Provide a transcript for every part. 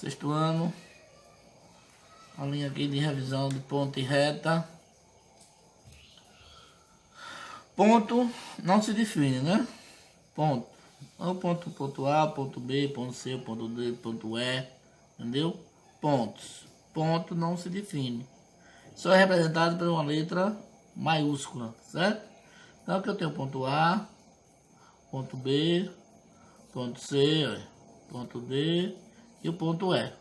Sexto ano. A linha aqui de revisão de ponto e reta. Ponto não se define, né? Ponto. O ponto A, ponto B, ponto C, ponto D, ponto E. Entendeu? Pontos. Ponto não se define. Só é representado por uma letra maiúscula, certo? Então aqui eu tenho ponto A, ponto B, ponto C, ponto D e o ponto E,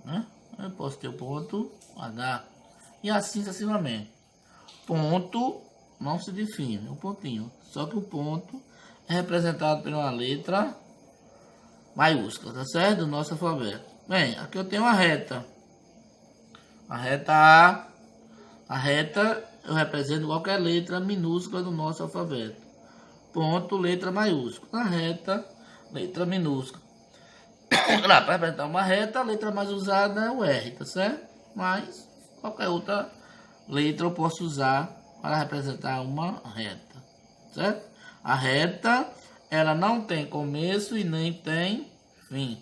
né? Eu posso ter o ponto H e assim sucessivamente. Ponto não se define, um pontinho. Só que o ponto é representado por uma letra maiúscula, tá certo? Do nosso alfabeto. Bem, aqui eu tenho a reta. A reta A. A reta eu represento qualquer letra minúscula do nosso alfabeto. Ponto, letra maiúscula. A reta, letra minúscula. Para representar uma reta, a letra mais usada é o R, tá certo? Mas qualquer outra letra eu posso usar para representar uma reta, certo? A reta, ela não tem começo e nem tem fim.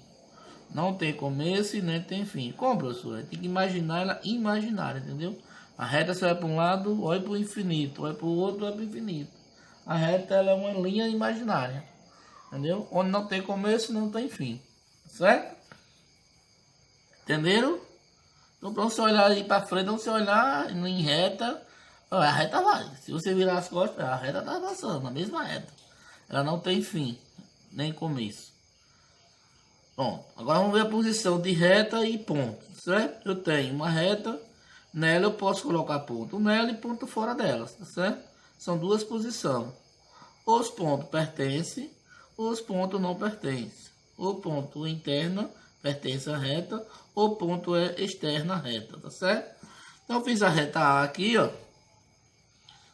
Não tem começo e nem tem fim. Como, professor? Tem que imaginar ela imaginária, entendeu? A reta você vai para um lado, olha para o infinito. Olha para o outro, olha para o infinito. A reta, ela é uma linha imaginária, entendeu? Onde não tem começo e não tem fim, certo? Entenderam? Então, para você olhar aí para frente, não você olhar em reta, a reta vai. Se você virar as costas, a reta está passando, a mesma reta. Ela não tem fim, nem começo. Bom, agora vamos ver a posição de reta e ponto, certo? Eu tenho uma reta, nela eu posso colocar ponto nela e ponto fora delas, tá certo? São duas posições. Os pontos pertencem, os pontos não pertencem. O ponto interno pertence à reta, o ponto é externo à reta, tá certo? Então eu fiz a reta A aqui, ó.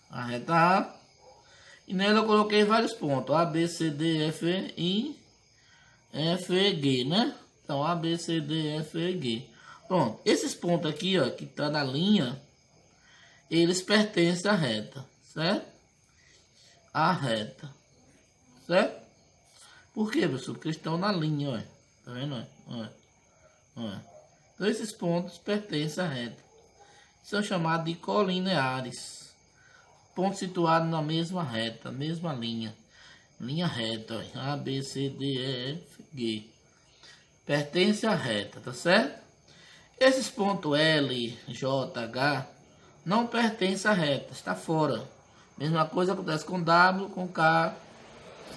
A reta A. E nela eu coloquei vários pontos. A, B, C, D, F, I, F, E, G, né? Então A, B, C, D, F, E, G. Pronto. Esses pontos aqui, ó, que tá na linha, eles pertencem à reta, certo? A reta, certo? Por quê, professor? Porque eles estão na linha, ó. Tá vendo? Ó. Então esses pontos pertencem à reta. São chamados de colineares. Pontos situados na mesma reta, mesma linha. Linha reta, ó. A, B, C, D, E, F, G. Pertence à reta, tá certo? Esses pontos L, J, H não pertencem à reta, está fora. Mesma coisa acontece com W, com K,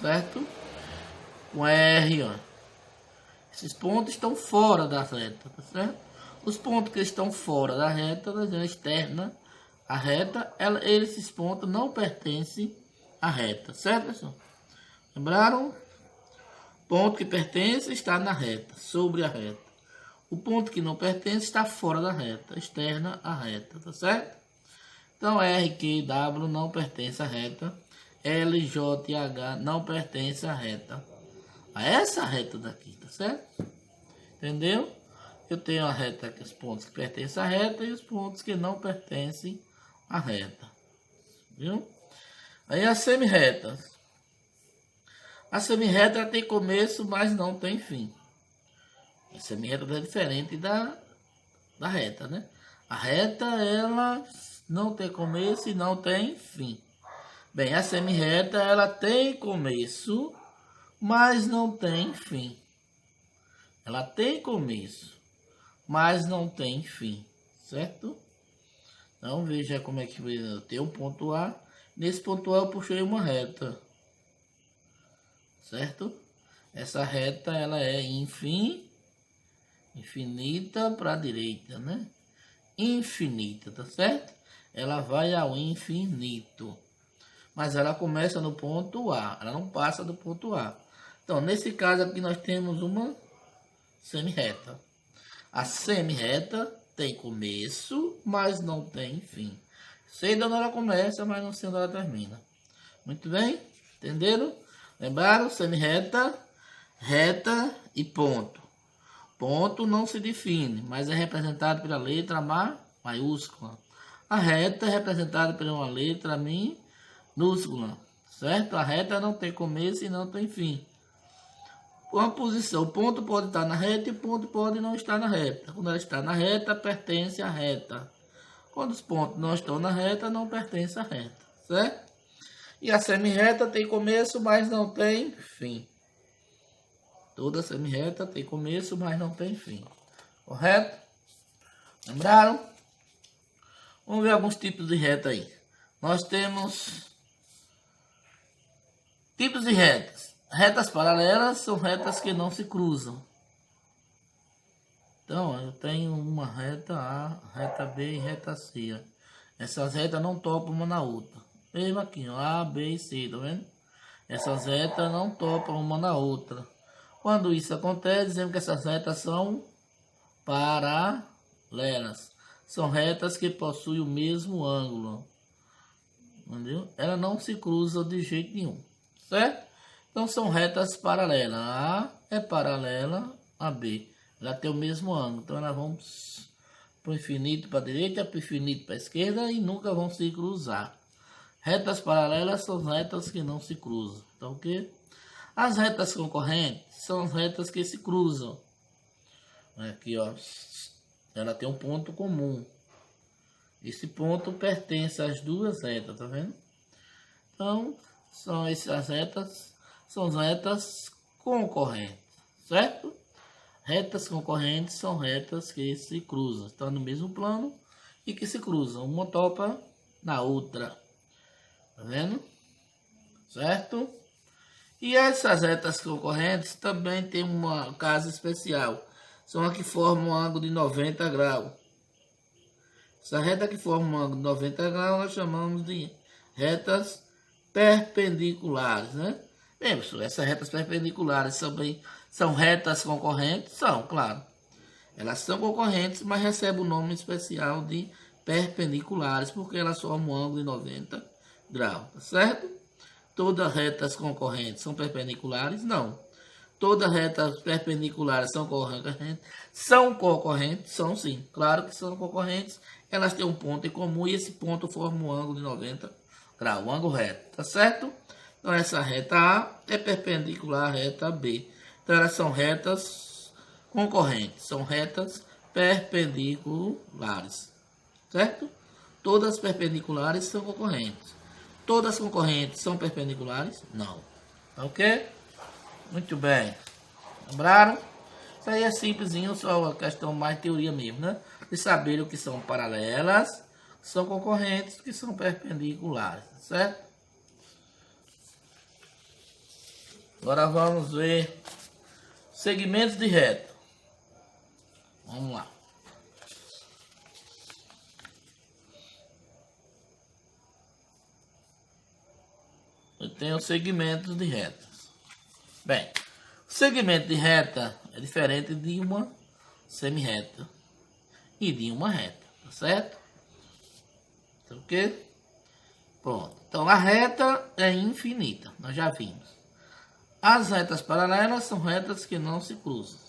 certo? Com R, ó. Esses pontos estão fora da reta, tá certo? Os pontos que estão fora da reta, da região externa, a reta, esses pontos não pertencem à reta, certo, pessoal? Lembraram? Ponto que pertence está na reta, sobre a reta. O ponto que não pertence está fora da reta, externa à reta, tá certo? Então, R, Q e W não pertence à reta. L, J e H não pertence à reta. A essa reta daqui, tá certo? Entendeu? Eu tenho a reta aqui, os pontos que pertencem à reta e os pontos que não pertencem à reta. Viu? Aí a semi-reta. A semi-reta tem começo, mas não tem fim. A semi-reta é diferente da reta, né? A reta, ela não tem começo e não tem fim. Bem, a semi-reta, ela tem começo, mas não tem fim. Ela tem começo, mas não tem fim, certo? Então, veja como é que eu tenho um ponto A. Nesse ponto A eu puxei uma reta, certo? Essa reta, ela é infinita para a direita, né? Infinita, tá certo? Ela vai ao infinito. Mas ela começa no ponto A, ela não passa do ponto A. Então, nesse caso aqui nós temos uma semi-reta. A semi-reta tem começo, mas não tem fim. Sei de onde ela começa, mas não sei onde ela termina. Muito bem? Entenderam? Lembraram? Semi-reta, reta e ponto. Ponto não se define, mas é representado pela letra maiúscula. A reta é representada por uma letra minúscula, certo? A reta não tem começo e não tem fim. uma posição. O ponto pode estar na reta e o ponto pode não estar na reta. Quando ela está na reta, pertence à reta. Quando os pontos não estão na reta, não pertence à reta, certo? E a semirreta tem começo, mas não tem fim. Toda semirreta tem começo, mas não tem fim. Correto? Lembraram? Vamos ver alguns tipos de reta aí. Nós temos tipos de retas. Retas paralelas são retas que não se cruzam. Então, eu tenho uma reta A, reta B e reta C. Essas retas não topam uma na outra. Mesmo aqui, ó, A, B e C, tá vendo? Essas retas não topam uma na outra. Quando isso acontece, dizemos que essas retas são paralelas. São retas que possuem o mesmo ângulo. Entendeu? Ela não se cruza de jeito nenhum, certo? Então são retas paralelas. A A é paralela a B. Ela tem o mesmo ângulo. Então elas vão para o infinito para a direita, para o infinito para a esquerda e nunca vão se cruzar. Retas paralelas são retas que não se cruzam. Então o que? As retas concorrentes são as retas que se cruzam. Aqui, ó. Ela tem um ponto comum. Esse ponto pertence às duas retas, tá vendo? Então, são essas retas, são as retas concorrentes, certo? Retas concorrentes são retas que se cruzam, estão no mesmo plano e que se cruzam, uma topa na outra, tá vendo? Certo? E essas retas concorrentes também tem um caso especial, são as que formam um ângulo de 90 graus. Essa reta que forma um ângulo de 90 graus nós chamamos de retas perpendiculares, né? Bem, pessoal, essas retas perpendiculares são retas concorrentes? São, claro. Elas são concorrentes, mas recebem o nome especial de perpendiculares, porque elas formam um ângulo de 90 graus, tá certo? Todas retas concorrentes são perpendiculares? Não. Todas retas perpendiculares são concorrentes? São concorrentes? São sim. Claro que são concorrentes. Elas têm um ponto em comum e esse ponto forma um ângulo de 90 graus, um ângulo reto, tá certo? Então essa reta A é perpendicular à reta B. Então elas são retas concorrentes, são retas perpendiculares, certo? Todas perpendiculares são concorrentes. Todas concorrentes são perpendiculares? Não. Tá ok? Muito bem. Lembraram? Isso aí é simplesinho, só uma questão mais teoria mesmo, né? De saber o que são paralelas, são concorrentes, que são perpendiculares, certo? Agora vamos ver segmentos de reta. Vamos lá. Eu tenho segmentos de reta. Bem, o segmento de reta é diferente de uma semirreta e de uma reta, tá certo? Então, o quê? Pronto. Então, a reta é infinita, nós já vimos. As retas paralelas são retas que não se cruzam.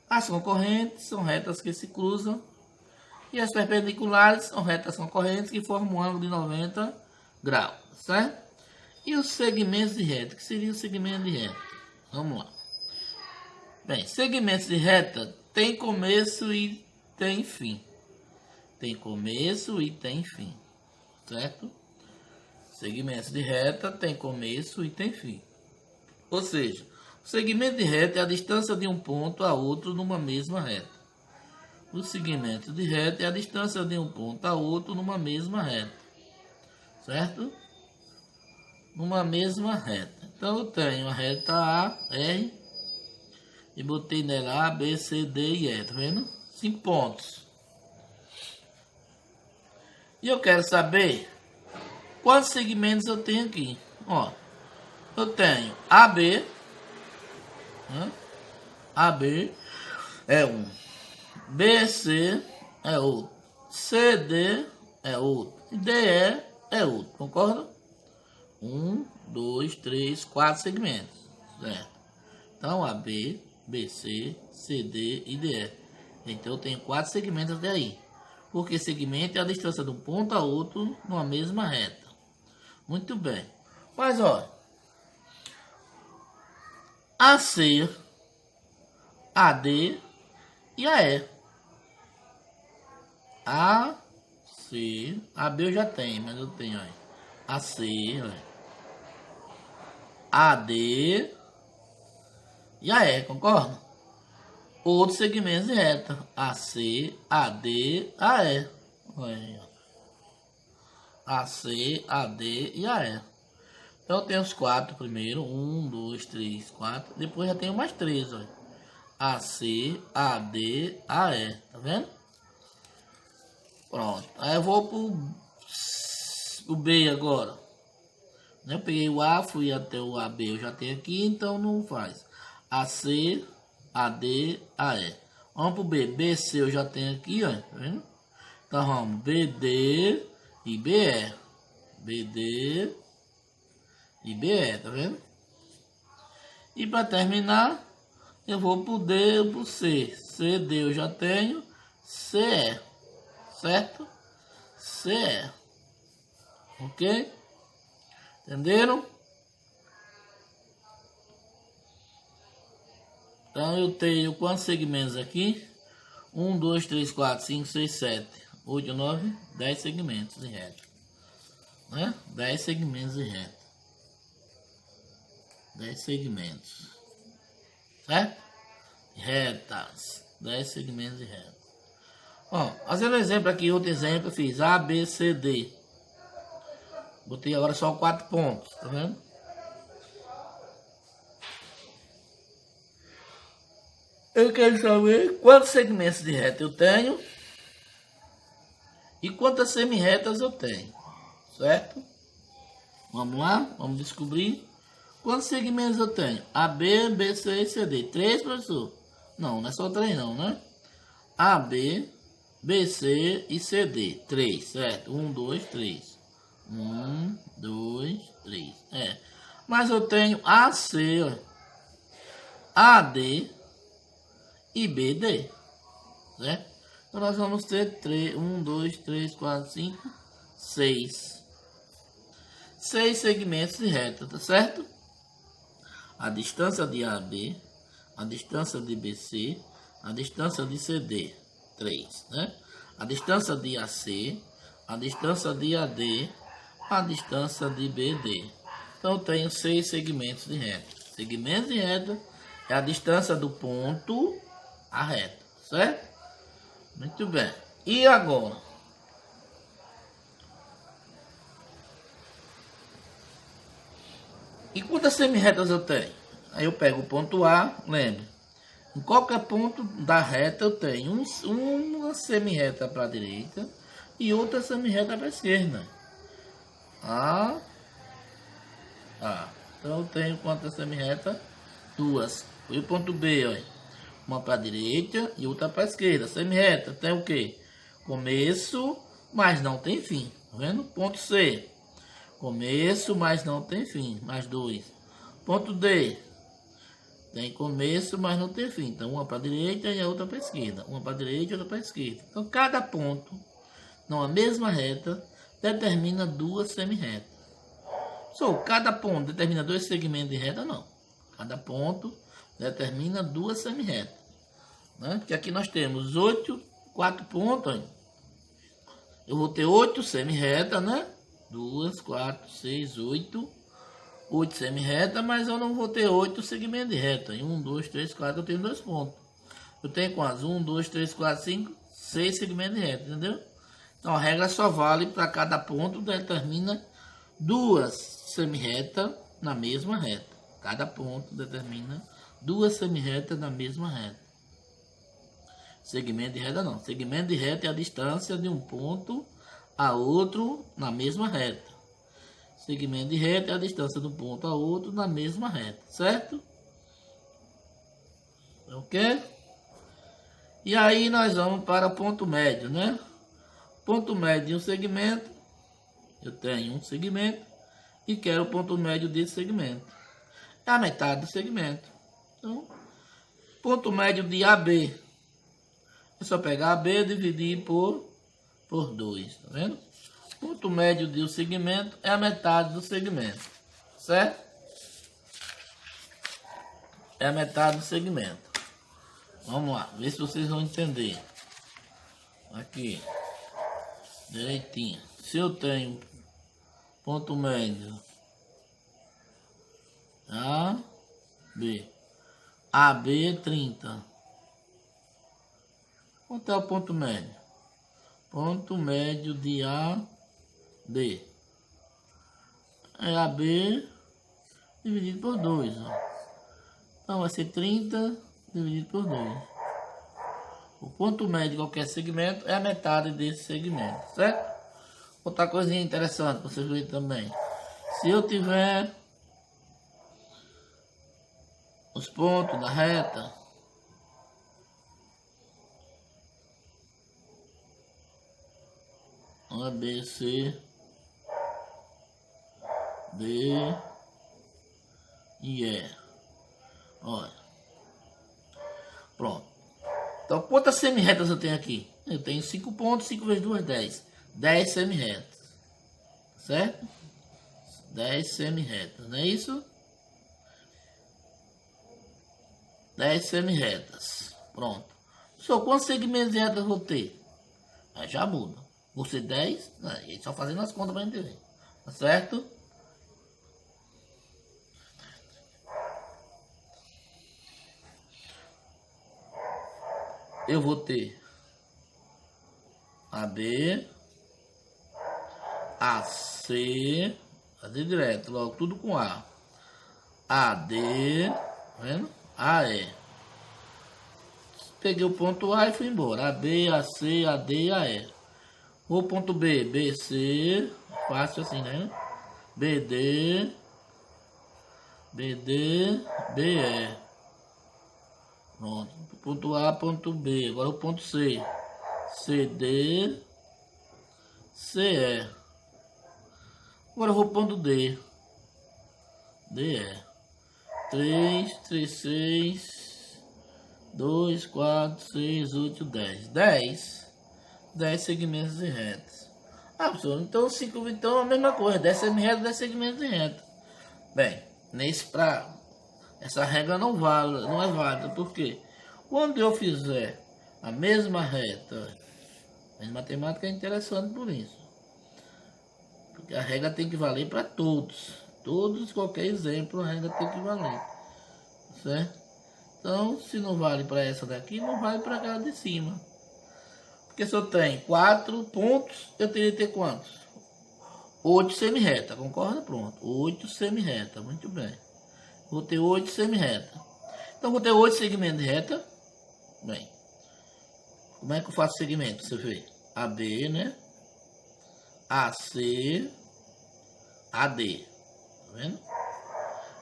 As concorrentes são retas que se cruzam. E as perpendiculares são retas concorrentes que formam um ângulo de 90 graus, certo? E os segmentos de reta, que seria o segmento de reta? Vamos lá. Bem, segmentos de reta tem começo e tem fim. Tem começo e tem fim, certo? Segmentos de reta tem começo e tem fim. Ou seja, o segmento de reta é a distância de um ponto a outro numa mesma reta. O segmento de reta é a distância de um ponto a outro numa mesma reta, certo? Numa mesma reta. Então eu tenho a reta A, R, e botei nela A, B, C, D e E, tá vendo? 5 pontos. E eu quero saber quantos segmentos eu tenho aqui. Ó, eu tenho AB, né? AB é um, BC é outro, CD é outro, e DE é outro, concorda? 1, 2, 3, 4 segmentos, certo? Então AB, BC, CD e DE. Então eu tenho 4 segmentos até aí. Porque segmento é a distância de um ponto a outro numa mesma reta. Muito bem. Mas olha, AC AD e AE. AC, AB eu já tenho, mas eu tenho aí AC, AD e AE, concorda? Outros segmentos de reta, AC, AD, AE. AC, AD e AE. Então eu tenho os 4 primeiro, 1, 2, 3, 4. Depois já tenho mais 3, olha. AC, AD, AE, tá vendo? Pronto, aí eu vou pro B agora. Eu peguei o A, fui até o AB, eu já tenho aqui, então não faz. AC, AD, AE. Vamos pro B, BC eu já tenho aqui, ó, tá vendo? Então vamos, BD e BE. BD e BE, tá vendo? E para terminar, eu vou pro D e pro C. CD eu já tenho, CE. Certo? CE. Ok? Entenderam? Então eu tenho quantos segmentos aqui? 1, 2, 3, 4, 5, 6, 7, 8, 9, 10 segmentos de reta. Né? 10 segmentos de reta. 10 segmentos. Certo? Retas. 10 segmentos de reta. Ó, fazendo exemplo aqui, outro exemplo, eu fiz A, B, C, D. Botei agora só 4 pontos, tá vendo? Eu quero saber quantos segmentos de reta eu tenho e quantas semi-retas eu tenho, certo? Vamos lá, vamos descobrir quantos segmentos eu tenho. A, B, B, C e C, D. 3, professor? Não, não é só 3 não, né? A, B, B, C e C, D. 3, certo? 1, 2, 3. 1, 2, 3. É. Mas eu tenho AC, ó, AD e BD. Certo? Então nós vamos ter 3, 1, 2, 3, 4, 5, 6. 6 segmentos de reta, tá certo? A distância de AB, a distância de BC, a distância de CD. 3, né? A distância de AC, a distância de AD, a distância de BD. Então eu tenho 6 segmentos de reta. Segmento de reta é a distância do ponto à reta, certo? Muito bem. E agora? E quantas semi-retas eu tenho? Aí eu pego o ponto A, lembra? Em qualquer ponto da reta eu tenho uma semi-reta para a direita e outra semi-reta para a esquerda. Então eu tenho quantas semi-retas? 2. E o ponto B, olha. Uma para a direita e outra para a esquerda. Semi-reta tem o quê? Começo, mas não tem fim. Tá vendo? Ponto C. Começo, mas não tem fim. Mais 2. Ponto D. Tem começo, mas não tem fim. Então, uma para a direita e a outra para a esquerda. Uma para a direita e outra para a esquerda. Então, cada ponto, numa mesma reta, determina 2 semi-retas. Cada ponto determina 2 segmentos de reta? Não. Cada ponto determina 2 semi-retas. Né? Porque aqui nós temos 4 pontos. Eu vou ter 8 semi-retas, né? 2, 4, 6, 8 semi-retas, mas eu não vou ter 8 segmentos de reta. Em 1, 2, 3, 4 eu tenho 2 pontos. Eu tenho quantos? 1, 2, 3, 4, 5, 6 segmentos de reta, entendeu? Então a regra só vale para cada ponto, determina 2 semi-retas na mesma reta. Cada ponto determina 2 semi-retas na mesma reta. Segmento de reta não. Segmento de reta é a distância de um ponto a outro na mesma reta. Segmento de reta é a distância de um ponto a outro na mesma reta, certo? Ok? E aí nós vamos para ponto médio, né? Ponto médio de um segmento. Eu tenho um segmento e quero o ponto médio desse segmento. É a metade do segmento. Então, ponto médio de AB. É só pegar AB e dividir por 2, tá vendo? Ponto médio de um segmento é a metade do segmento, certo? É a metade do segmento. Vamos lá, ver se vocês vão entender. Aqui, direitinho. Se eu tenho ponto médio A, B. AB 30. Quanto é o ponto médio? Ponto médio de AB. É AB dividido por 2. Ó. Então vai ser 30 dividido por 2. O ponto médio de qualquer segmento é a metade desse segmento, certo? Outra coisinha interessante para vocês verem também. Se eu tiver os pontos da reta A, B, C, D e E. Olha. Pronto. Então, quantas semi-retas eu tenho aqui? Eu tenho 5 pontos, 5 vezes 2, 10. 10 semi-retas. Certo? 10 semi-retas, não é isso? 10 semi-retas. Pronto. Só quantos segmentos de retas eu vou ter? Aí já muda. Vou ser 10, aí só fazendo as contas para entender. Tá certo? Eu vou ter AB, AC, fazer direto, logo tudo com A. AD, tá vendo? AE. Peguei o ponto A e fui embora. AB, AC, AD, AE. O ponto B, BC, fácil assim, né? BD, BD, BE. Pronto. Ponto A, ponto B. Agora o ponto C. CD, CE. Agora eu vou pro ponto D. DE. 3, 3, 6, 2, 4, 6, 8, 10. 10 segmentos de retas. Ah, professor, então 5, então é a mesma coisa. 10 semi-retas, 10 segmentos de reta. Bem, essa regra não é válida. Por quê? Quando eu fizer a mesma reta, a matemática é interessante por isso. Porque a regra tem que valer para todos. Todos, qualquer exemplo, a regra tem que valer. Certo? Então, se não vale para essa daqui, não vale para aquela de cima. Porque se eu tenho 4 pontos, eu teria que ter quantos? 8 semi-reta, concorda? Pronto. 8 semi-reta, muito bem. Vou ter 8 semi-reta. Então, vou ter 8 segmentos de reta. Bem, como é que eu faço segmento? Você vê, AB, né? AC, AD. Tá vendo?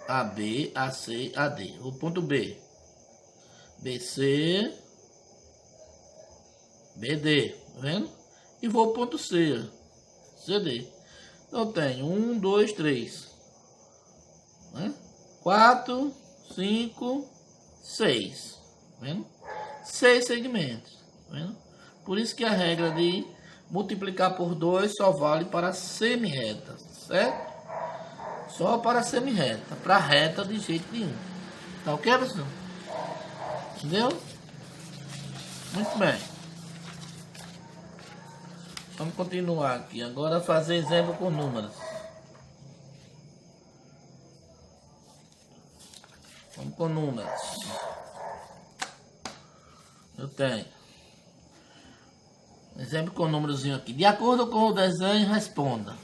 AB, AC, AD. O ponto B. BC, BD. Tá vendo? E vou ao ponto C. CD. Então, eu tenho 1, 2, 3. Né? 4, 5, 6. Tá vendo? 6 segmentos. Tá vendo? Por isso que a regra de multiplicar por 2 só vale para semi-reta, certo? Só para semi-reta, para reta de jeito nenhum. Tá ok, pessoal? Entendeu? Muito bem. Vamos continuar aqui. Agora fazer exemplo com números. Vamos com números. Eu tenho exemplo com númerozinho aqui. De acordo com o desenho, responda.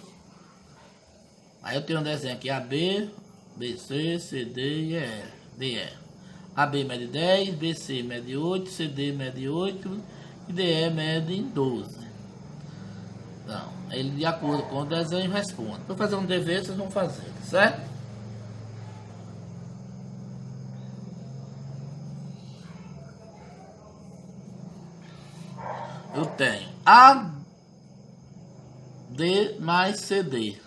Aí eu tenho um desenho aqui: AB, BC, CD e DE. AB mede 10, BC mede 8, CD mede 8 e DE mede 12. Então, ele de acordo com o desenho responde. Para fazer um dever, vocês vão fazer, certo? Eu tenho AD mais CD.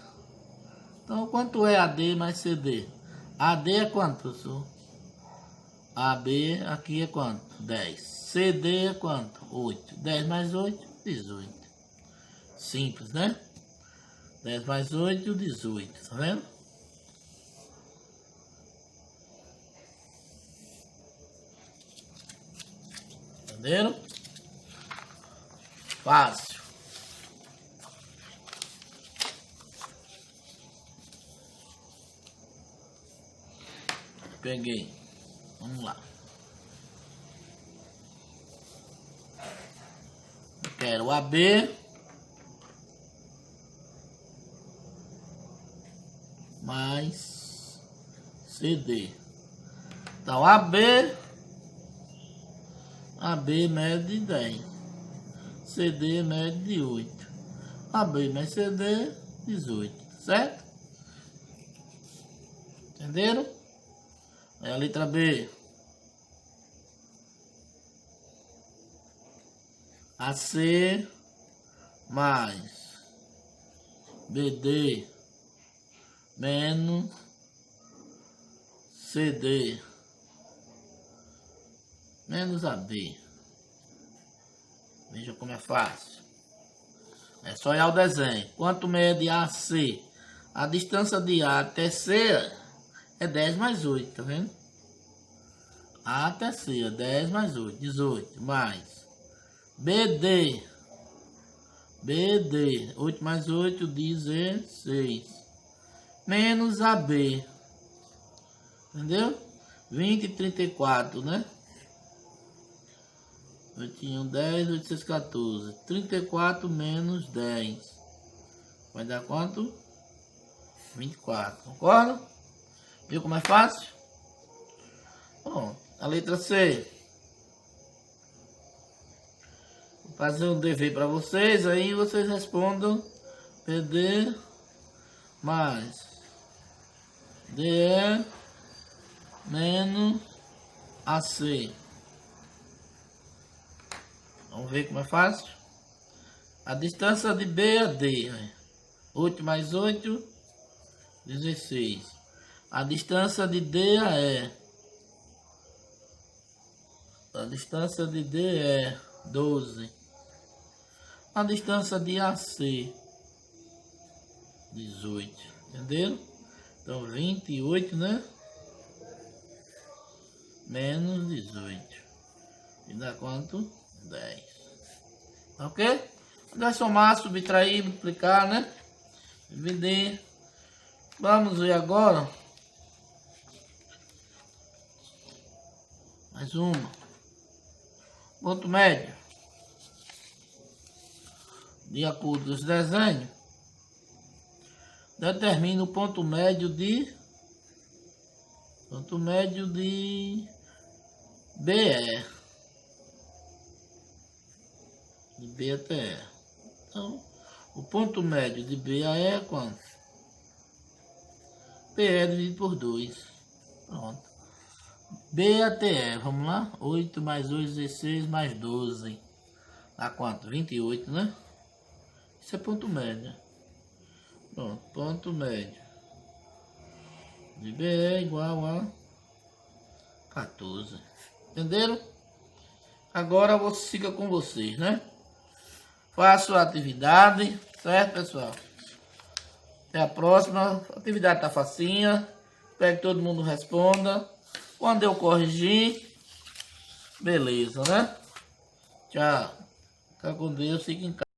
Então, quanto é AD mais CD? AD é quanto, professor? AB aqui é quanto? 10. CD é quanto? 8. 10 mais 8, 18. Simples, né? 10 mais 8, 18. Tá vendo? Entenderam? Fácil. Peguei. Vamos lá. Eu quero AB mais CD. Então AB mede 10. CD mede 8. AB mais CD 18. Certo? Entenderam? É a letra B. AC mais BD menos CD menos AB. Veja como é fácil. É só olhar o desenho. Quanto mede AC? A distância de A até C é 10 mais 8, tá vendo? A até C é 10 mais 8, 18, mais BD, 8 mais 8, 16, menos AB, entendeu? 20 e 34, né? 8 em 1, 10, 8, 6, 14, 34 menos 10, vai dar quanto? 24, concorda? Viu como é fácil? Bom, a letra C. Vou fazer um dever para vocês, aí vocês respondam PD mais DE menos AC. Vamos ver como é fácil? A distância de B a D, 8 mais 8, 16. A distância de D a E. A distância de D é 12. A distância de AC, 18. Entenderam? Então 28, né? Menos 18. E dá quanto? 10. Ok? Vai somar, subtrair, multiplicar, né? Dividir. Vamos ver agora. Mais uma. Ponto médio. De acordo com os desenhos, determina o ponto médio de BE. De B até E. Então, o ponto médio de B a E é quanto? PE dividido por 2. Pronto. B até E, vamos lá? 8 mais 8, 16 mais 12. Dá quanto? 28, né? Isso é ponto médio. Pronto, ponto médio de B é igual a 14. Entenderam? Agora fica com vocês, né? Faço a atividade, certo, pessoal? Até a próxima. A atividade tá facinha. Espero que todo mundo responda. Quando eu corrigir, beleza, né? Tchau. Fica com Deus, fica em casa.